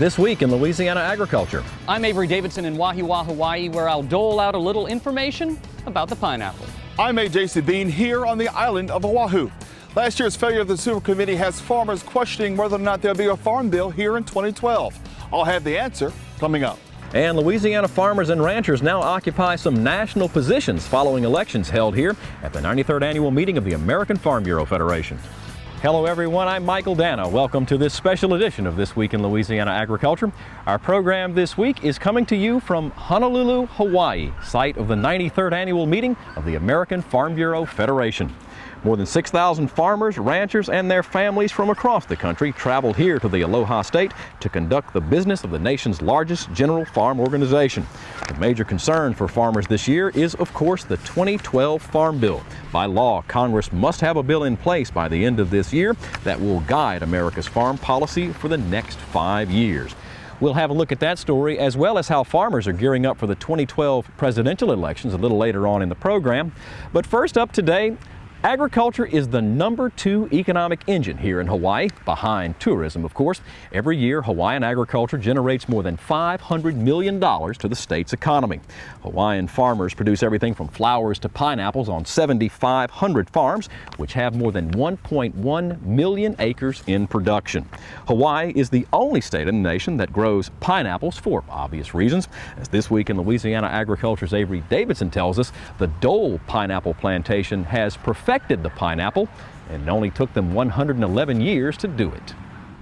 This week in Louisiana Agriculture. I'm Avery Davidson in Wahiawa, Hawaii, where I'll dole out a little information about the pineapple. I'm A.J. Sabine here on the island of Oahu. Last year's failure of the Super Committee has farmers questioning whether or not there'll be a farm bill here in 2012. I'll have the answer coming up. And Louisiana farmers and ranchers now occupy some national positions following elections held here at the 93rd annual meeting of the American Farm Bureau Federation. Hello everyone, I'm Michael Dana. Welcome to this special edition of This Week in Louisiana Agriculture. Our program this week is coming to you from Honolulu, Hawaii, site of the 93rd annual meeting of the American Farm Bureau Federation. More than 6,000 farmers, ranchers, and their families from across the country traveled here to the Aloha State to conduct the business of the nation's largest general farm organization. The major concern for farmers this year is, of course, the 2012 Farm Bill. By law, Congress must have a bill in place by the end of this year that will guide America's farm policy for the next 5 years. We'll have a look at that story, as well as how farmers are gearing up for the 2012 presidential elections a little later on in the program. But first up today, agriculture is the #2 economic engine here in Hawaii, behind tourism, of course. Every year, Hawaiian agriculture generates more than $500 million to the state's economy. Hawaiian farmers produce everything from flowers to pineapples on 7,500 farms, which have more than 1.1 million acres in production. Hawaii is the only state in the nation that grows pineapples for obvious reasons. As This Week in Louisiana Agriculture's Avery Davidson tells us, the Dole Pineapple Plantation has perfected the pineapple, and it only took them 111 years to do it.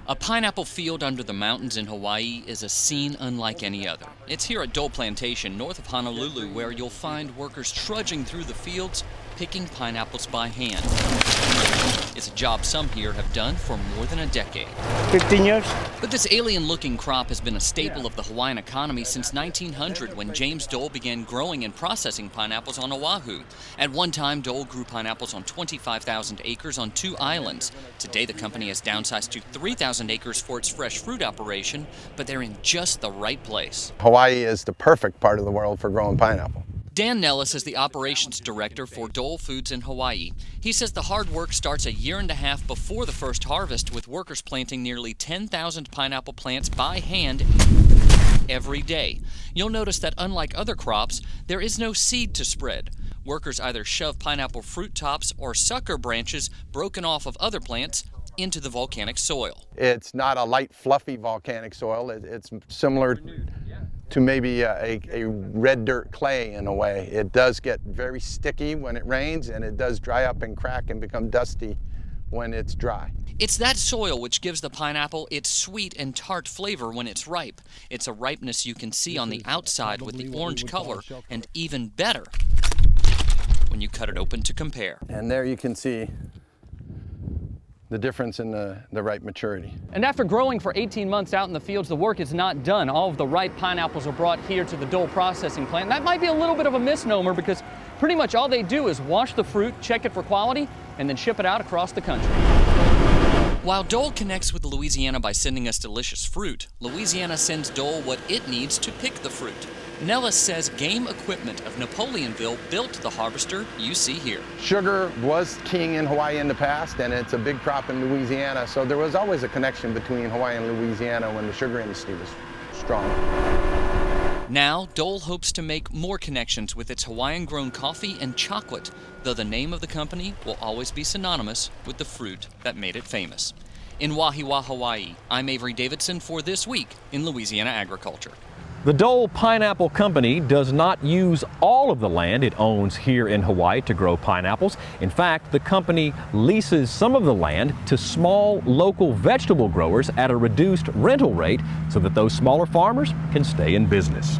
A pineapple field under the mountains in Hawaii is a scene unlike any other. It's here at Dole Plantation, north of Honolulu, where you'll find workers trudging through the fields, picking pineapples by hand. It's a job some here have done for more than a decade. 15 years. But this alien-looking crop has been a staple of the Hawaiian economy since 1900, when James Dole began growing and processing pineapples on Oahu. At one time, Dole grew pineapples on 25,000 acres on 2 islands. Today, the company has downsized to 3,000 acres for its fresh fruit operation, but they're in just the right place. Hawaii is the perfect part of the world for growing pineapple. Dan Nellis is the operations director for Dole Foods in Hawaii. He says the hard work starts a year and a half before the first harvest, with workers planting nearly 10,000 pineapple plants by hand every day. You'll notice that unlike other crops, there is no seed to spread. Workers either shove pineapple fruit tops or sucker branches broken off of other plants into the volcanic soil. It's not a light, fluffy volcanic soil. It's similar to maybe a red dirt clay in a way. It does get very sticky when it rains, and it does dry up and crack and become dusty when it's dry. It's that soil which gives the pineapple its sweet and tart flavor when it's ripe. It's a ripeness you can see on the outside with the orange color, and even better when you cut it open to compare. And there you can see the difference in the ripe maturity. And after growing for 18 months out in the fields, the work is not done. All of the ripe pineapples are brought here to the Dole Processing plant. That might be a little bit of a misnomer, because pretty much all they do is wash the fruit, check it for quality, and then ship it out across the country. While Dole connects with Louisiana by sending us delicious fruit, Louisiana sends Dole what it needs to pick the fruit. Nellis says game equipment of Napoleonville built the harvester you see here. Sugar was king in Hawaii in the past, and it's a big crop in Louisiana, so there was always a connection between Hawaii and Louisiana when the sugar industry was strong. Now, Dole hopes to make more connections with its Hawaiian-grown coffee and chocolate, though the name of the company will always be synonymous with the fruit that made it famous. In Wahiawa, Hawaii, I'm Avery Davidson for This Week in Louisiana Agriculture. The Dole Pineapple Company does not use all of the land it owns here in Hawaii to grow pineapples. In fact, the company leases some of the land to small local vegetable growers at a reduced rental rate so that those smaller farmers can stay in business.